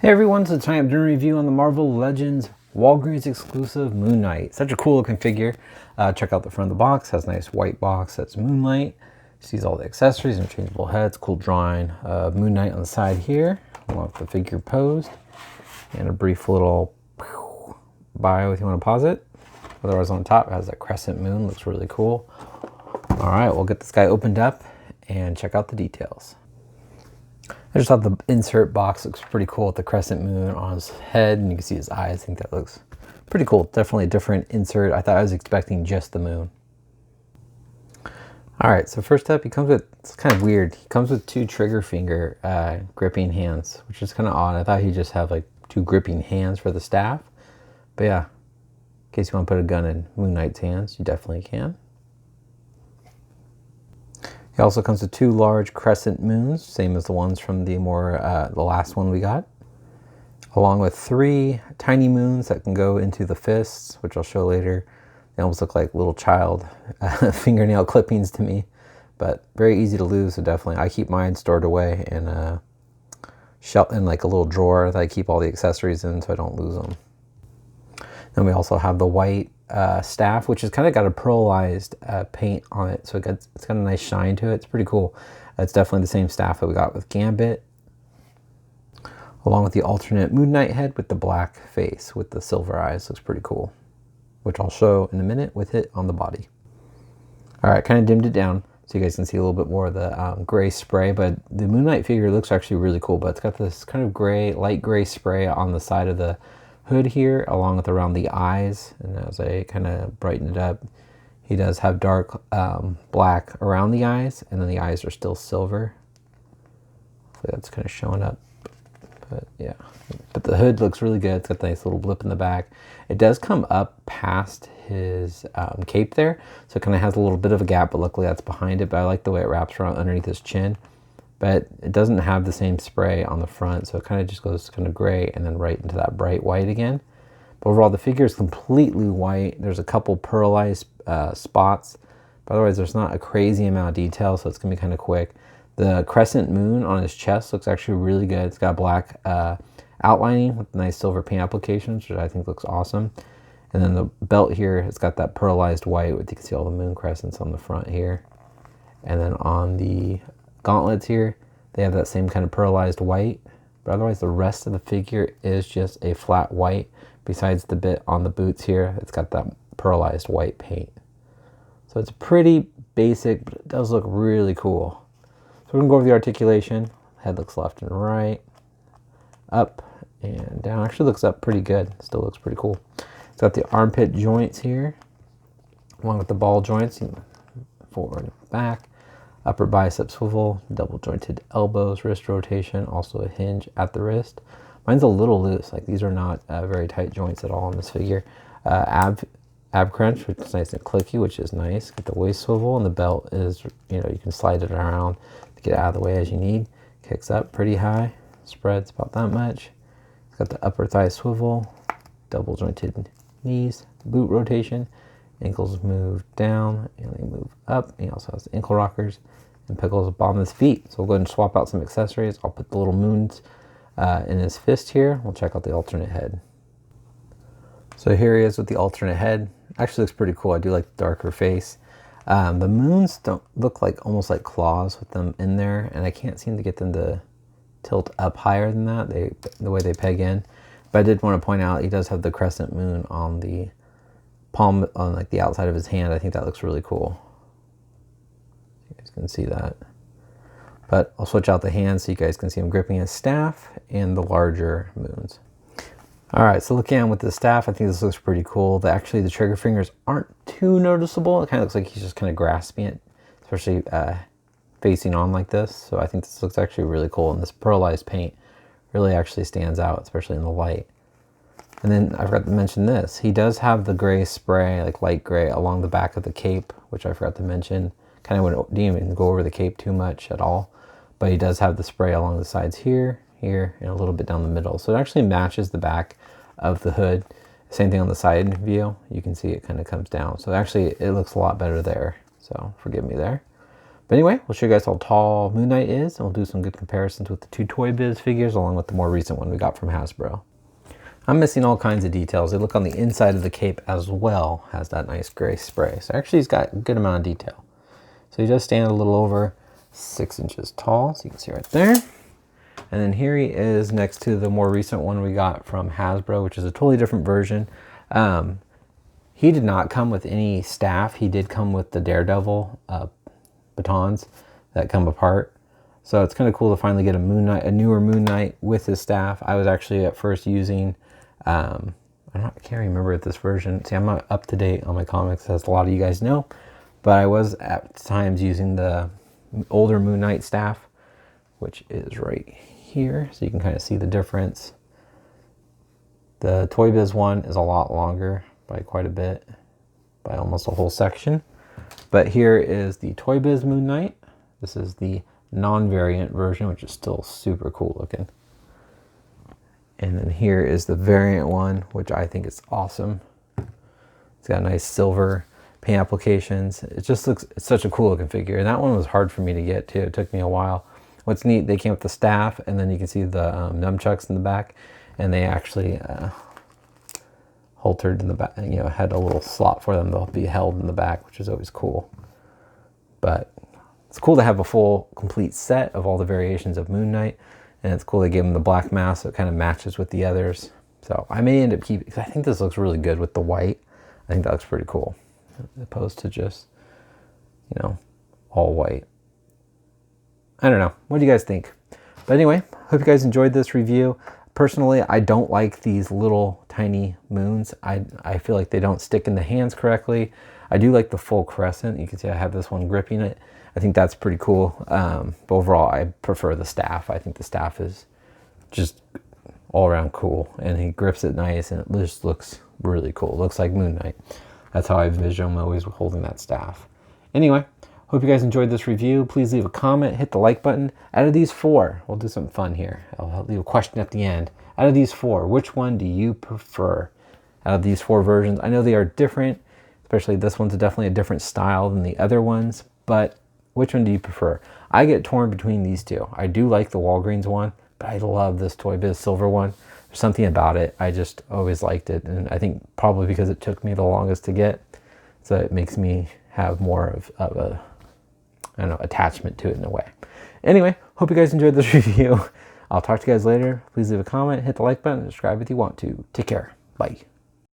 Hey everyone, so tonight I'm doing a review on the Marvel Legends Walgreens exclusive Moon Knight. Such a cool looking figure. Check out the front of the box. Has a nice white box that's Moonlight. Sees all the accessories, interchangeable heads, cool drawing of Moon Knight on the side here, along with the figure posed, and a brief little bio if you want to pause it. Otherwise on top it has that crescent moon, looks really cool. All right, we'll get this guy opened up and check out the details. I just thought the insert box looks pretty cool with the crescent moon on his head, and you can see his eyes. I think that looks pretty cool. Definitely a different insert. I thought I was expecting just the moon. All right, so first up, he comes with, it's kind of weird. He comes with two trigger finger gripping hands, which is kind of odd. I thought he'd just have like two gripping hands for the staff. But yeah, in case you want to put a gun in Moon Knight's hands, you definitely can. He also comes with two large crescent moons, same as the ones from the last one we got, along with three tiny moons that can go into the fists, which I'll show later. They almost look like little child fingernail clippings to me, but very easy to lose. So definitely, I keep mine stored away in a shelf, in like a little drawer that I keep all the accessories in, so I don't lose them. Then we also have the white staff, which has kind of got a pearlized paint on it, so it's got a nice shine to it. It's pretty cool. It's definitely the same staff that we got with Gambit, along with the alternate Moon Knight head with the black face with the silver eyes. Looks pretty cool, which I'll show in a minute with it on the body. All right, kind of dimmed it down so you guys can see a little bit more of the gray spray, but the Moon Knight figure looks actually really cool, but it's got this kind of gray, light gray spray on the side of the hood here, along with around the eyes, and as I kind of brighten it up, he does have dark black around the eyes, and then the eyes are still silver. So that's kind of showing up, but yeah. But the hood looks really good. It's got a nice little blip in the back. It does come up past his cape there, so it kind of has a little bit of a gap, but luckily that's behind it. But I like the way it wraps around underneath his chin. But it doesn't have the same spray on the front, so it kind of just goes kind of gray and then right into that bright white again. But overall, the figure is completely white. There's a couple pearlized spots, but otherwise there's not a crazy amount of detail, so it's gonna be kind of quick. The crescent moon on his chest looks actually really good. It's got black outlining with nice silver paint applications, which I think looks awesome. And then the belt here, it's got that pearlized white, with you can see all the moon crescents on the front here. And then on the gauntlets here, they have that same kind of pearlized white, but otherwise the rest of the figure is just a flat white, besides the bit on the boots here. It's got that pearlized white paint. So it's pretty basic, but it does look really cool. So we're gonna go over the articulation. Head looks left and right, up and down. Actually looks up pretty good. Still looks pretty cool. It's got the armpit joints here, along with the ball joints, forward and back. Upper bicep swivel, double jointed elbows, wrist rotation, also a hinge at the wrist. Mine's a little loose, like these are not very tight joints at all in this figure. Ab crunch, which is nice and clicky, which is nice. Get the waist swivel, and the belt is, you can slide it around to get it out of the way as you need. Kicks up pretty high, spreads about that much. It's got the upper thigh swivel, double jointed knees, boot rotation. Ankles move down and they move up. And he also has the ankle rockers and pickles the bottom of his feet. So we'll go ahead and swap out some accessories. I'll put the little moons in his fist here. We'll check out the alternate head. So here he is with the alternate head. Actually looks pretty cool. I do like the darker face. The moons don't look like almost like claws with them in there, and I can't seem to get them to tilt up higher than that, the way they peg in. But I did want to point out he does have the crescent moon on the palm, on like the outside of his hand. I think that looks really cool. You guys can see that. But I'll switch out the hands so you guys can see him gripping his staff and the larger moons. All right, so looking at him with the staff, I think this looks pretty cool. Actually, the trigger fingers aren't too noticeable. It kind of looks like he's just kind of grasping it, especially facing on like this. So I think this looks actually really cool. And this pearlized paint really actually stands out, especially in the light. And then I forgot to mention this. He does have the gray spray, like light gray, along the back of the cape, which I forgot to mention. Kind of didn't even go over the cape too much at all. But he does have the spray along the sides here, here, and a little bit down the middle. So it actually matches the back of the hood. Same thing on the side view. You can see it kind of comes down. So actually it looks a lot better there. So forgive me there. But anyway, we'll show you guys how tall Moon Knight is, and we'll do some good comparisons with the two Toy Biz figures along with the more recent one we got from Hasbro. I'm missing all kinds of details. They look on the inside of the cape as well, has that nice gray spray. So actually he's got a good amount of detail. So he does stand a little over 6 inches tall, so you can see right there. And then here he is next to the more recent one we got from Hasbro, which is a totally different version. He did not come with any staff. He did come with the Daredevil batons that come apart. So it's kind of cool to finally get a newer Moon Knight with his staff. I was actually at first using, I can't remember this version. See, I'm not up to date on my comics, as a lot of you guys know, but I was at times using the older Moon Knight staff, which is right here. So you can kind of see the difference. The Toy Biz one is a lot longer by quite a bit, by almost a whole section. But here is the Toy Biz Moon Knight. This is the non-variant version, which is still super cool looking. And then here is the variant one, which I think is awesome. It's got nice silver paint applications. It just looks, it's such a cool looking figure. And that one was hard for me to get too. It took me a while. What's neat, they came with the staff, and then you can see the nunchucks in the back, and they actually haltered in the back, you know, had a little slot for them to be held in the back, which is always cool. But it's cool to have a full, complete set of all the variations of Moon Knight, and it's cool they gave him the black mask, so it kind of matches with the others. So I may end up keeping, because I think this looks really good with the white. I think that looks pretty cool, as opposed to just, you know, all white. I don't know. What do you guys think? But anyway, hope you guys enjoyed this review. Personally, I don't like these little tiny moons. I feel like they don't stick in the hands correctly. I do like the full crescent. You can see I have this one gripping it. I think that's pretty cool. But overall, I prefer the staff. I think the staff is just all around cool. And he grips it nice, and it just looks really cool. It looks like Moon Knight. That's how I envision him always holding that staff. Anyway, hope you guys enjoyed this review. Please leave a comment, hit the like button. Out of these four, we'll do something fun here. I'll leave a question at the end. Out of these four, which one do you prefer? Out of these four versions, I know they are different, especially this one's definitely a different style than the other ones, but which one do you prefer? I get torn between these two. I do like the Walgreens one, but I love this Toy Biz silver one. There's something about it. I just always liked it, and I think probably because it took me the longest to get, so it makes me have more of a, I don't know, attachment to it in a way. Anyway, hope you guys enjoyed this review. I'll talk to you guys later. Please leave a comment, hit the like button, and subscribe if you want to. Take care. Bye.